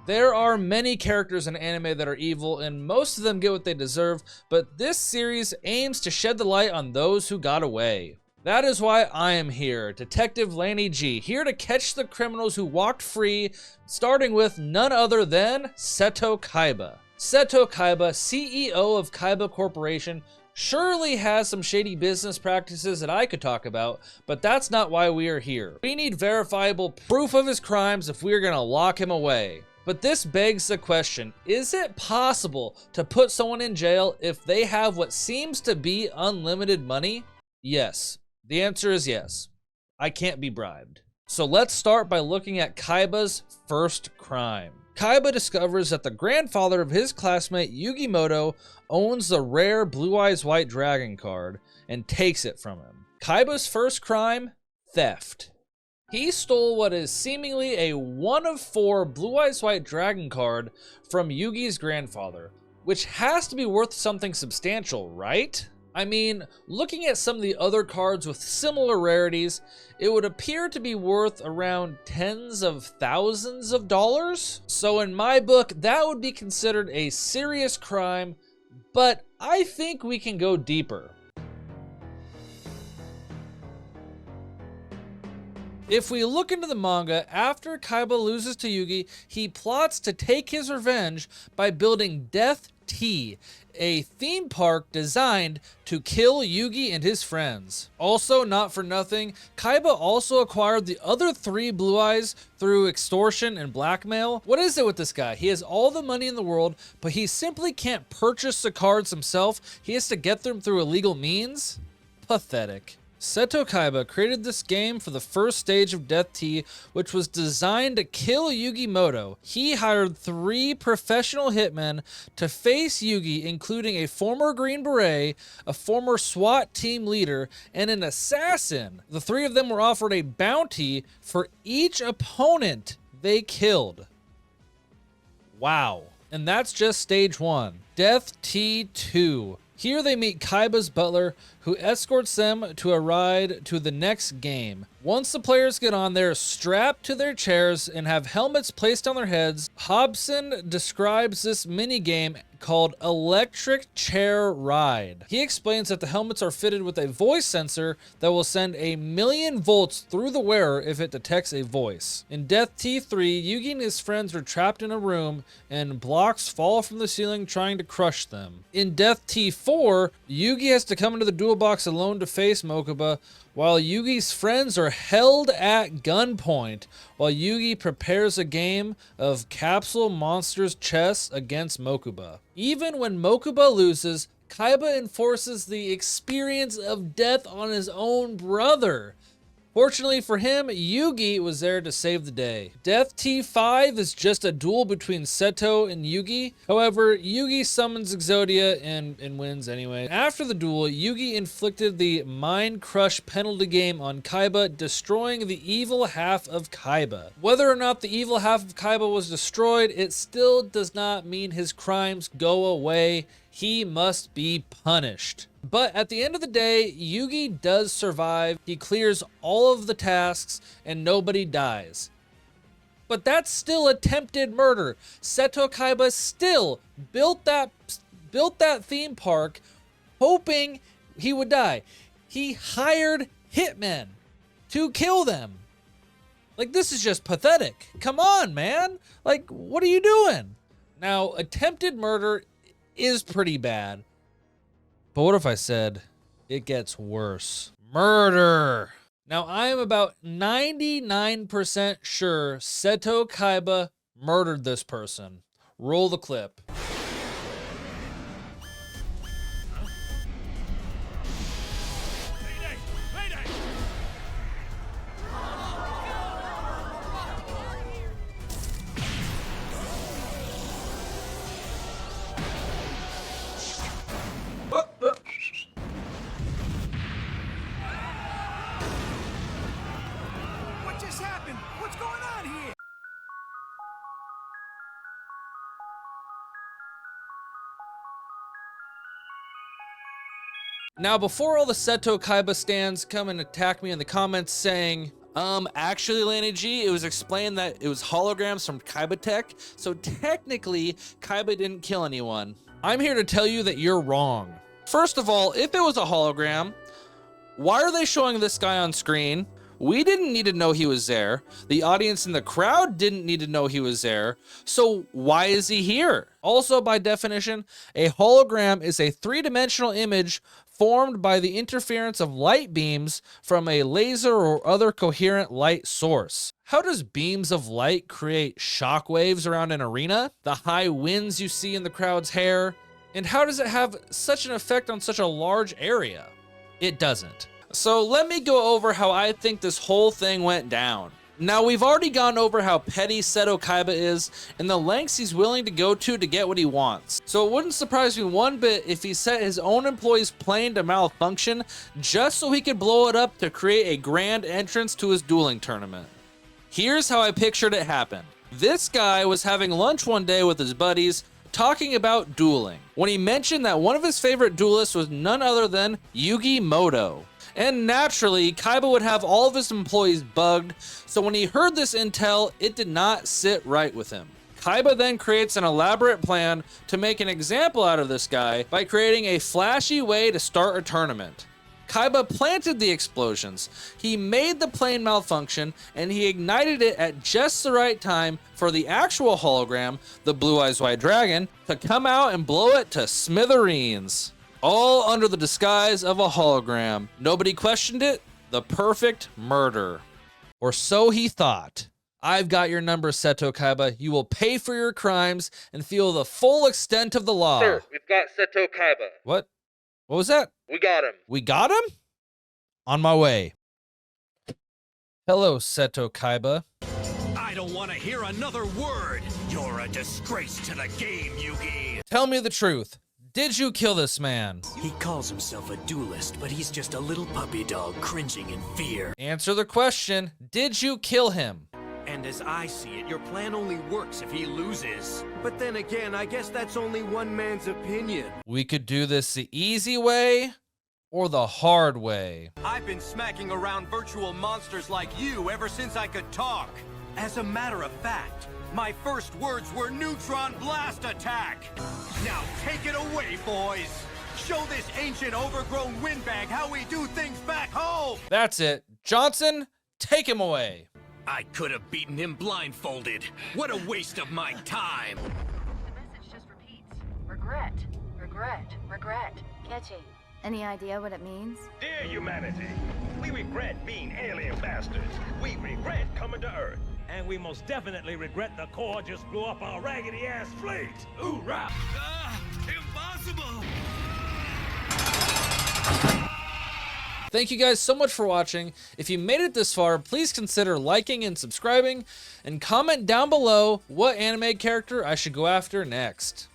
There are many characters in anime that are evil, and most of them get what they deserve, but this series aims to shed the light on those who got away. That is why I am here, Detective Lanny G, here to catch the criminals who walked free, starting with none other than Seto Kaiba. Seto Kaiba, CEO of Kaiba Corporation, surely has some shady business practices that I could talk about, but that's not why we are here. We need verifiable proof of his crimes if we are gonna lock him away. But this begs the question, is it possible to put someone in jail if they have what seems to be unlimited money? Yes. The answer is yes. I can't be bribed. So let's start by looking at Kaiba's first crime. Kaiba discovers that the grandfather of his classmate Yugimoto owns the rare Blue Eyes White Dragon card and takes it from him. Kaiba's first crime? Theft. He stole what is seemingly a 1 of 4 Blue Eyes White Dragon card from Yugi's grandfather, which has to be worth something substantial, right? I mean, looking at some of the other cards with similar rarities, it would appear to be worth around tens of thousands of dollars. So in my book, that would be considered a serious crime, but I think we can go deeper. If we look into the manga, after Kaiba loses to Yugi, he plots to take his revenge by building Death Tea, a theme park designed to kill Yugi and his friends. Also, not for nothing, Kaiba also acquired the other 3 Blue Eyes through extortion and blackmail. What is it with this guy? He has all the money in the world, but he simply can't purchase the cards himself. He has to get them through illegal means? Pathetic. Seto Kaiba created this game for the first stage of Death Tea, which was designed to kill Yugimoto. He hired 3 professional hitmen to face Yugi, including a former Green Beret, a former SWAT team leader, and an assassin. The 3 of them were offered a bounty for each opponent they killed. Wow. And that's just stage 1. Death Tea 2. Here they meet Kaiba's butler, who escorts them to a ride to the next game. Once the players get on, they're strapped to their chairs and have helmets placed on their heads. Hobson describes this minigame called Electric Chair Ride. He explains that the helmets are fitted with a voice sensor that will send 1,000,000 volts through the wearer if it detects a voice. In Death Tea 3, Yugi and his friends are trapped in a room and blocks fall from the ceiling trying to crush them. In Death Tea 4, Yugi has to come into the duel box alone to face Mokuba, while Yugi's friends are held at gunpoint while Yugi prepares a game of Capsule Monsters chess against Mokuba. Even when Mokuba loses, Kaiba enforces the experience of death on his own brother. Fortunately for him, Yugi was there to save the day. Death Tea 5 is just a duel between Seto and Yugi. However, Yugi summons Exodia and wins anyway. After the duel, Yugi inflicted the Mind Crush penalty game on Kaiba, destroying the evil half of Kaiba. Whether or not the evil half of Kaiba was destroyed, it still does not mean his crimes go away. He must be punished. But at the end of the day, Yugi does survive. He clears all of the tasks and nobody dies. But that's still attempted murder. Seto Kaiba still built that theme park hoping he would die. He hired hitmen to kill them. Like, this is just pathetic. Come on, man. Like, what are you doing? Now, attempted murder is pretty bad. But what if I said it gets worse? Murder. Now, I am about 99% sure Seto Kaiba murdered this person. Roll the clip. What just happened? What's going on here? Now, before all the Seto Kaiba stands come and attack me in the comments saying, Actually, Lanny G, it was explained that it was holograms from Kaiba Tech, so technically, Kaiba didn't kill anyone. I'm here to tell you that you're wrong. First of all, if it was a hologram, why are they showing this guy on screen? We didn't need to know he was there. The audience in the crowd didn't need to know he was there. So why is he here? Also, by definition, a hologram is a three-dimensional image formed by the interference of light beams from a laser or other coherent light source. How does beams of light create shock waves around an arena? The high winds you see in the crowd's hair? And how does it have such an effect on such a large area? It doesn't. So let me go over how I think this whole thing went down. Now, we've already gone over how petty Seto Kaiba is and the lengths he's willing to go to get what he wants. So it wouldn't surprise me one bit if he set his own employee's plane to malfunction just so he could blow it up to create a grand entrance to his dueling tournament. Here's how I pictured it happen. This guy was having lunch one day with his buddies talking about dueling when he mentioned that one of his favorite duelists was none other than Yugi Moto. And naturally, Kaiba would have all of his employees bugged, so when he heard this intel, it did not sit right with him. Kaiba then creates an elaborate plan to make an example out of this guy by creating a flashy way to start a tournament. Kaiba planted the explosions, he made the plane malfunction, and he ignited it at just the right time for the actual hologram, the Blue Eyes White Dragon, to come out and blow it to smithereens. All under the disguise of a hologram. Nobody questioned it. The perfect murder. Or so he thought. I've got your number, Seto Kaiba. You will pay for your crimes and feel the full extent of the law. Sir, we've got Seto Kaiba. What? What was that? We got him. We got him? On my way. Hello, Seto Kaiba. I don't want to hear another word. You're a disgrace to the game, Yugi. Tell me the truth. Did you kill this man? He calls himself a duelist, but he's just a little puppy dog cringing in fear. Answer the question. Did you kill him? And as I see it, your plan only works if he loses. But then again, I guess that's only one man's opinion. We could do this the easy way or the hard way. I've been smacking around virtual monsters like you ever since I could talk. As a matter of fact, my first words were neutron blast attack. Now take it away, boys. Show this ancient overgrown windbag how we do things back home. That's it. Johnson, take him away. I could have beaten him blindfolded. What a waste of my time. The message just repeats. Regret, regret, regret. Catchy. Any idea what it means? Dear humanity, we regret being alien bastards. We regret coming to Earth. And we most definitely regret the Corps just blew up our raggedy-ass fleet. Hoorah! Impossible! Thank you guys so much for watching. If you made it this far, please consider liking and subscribing, and comment down below what anime character I should go after next.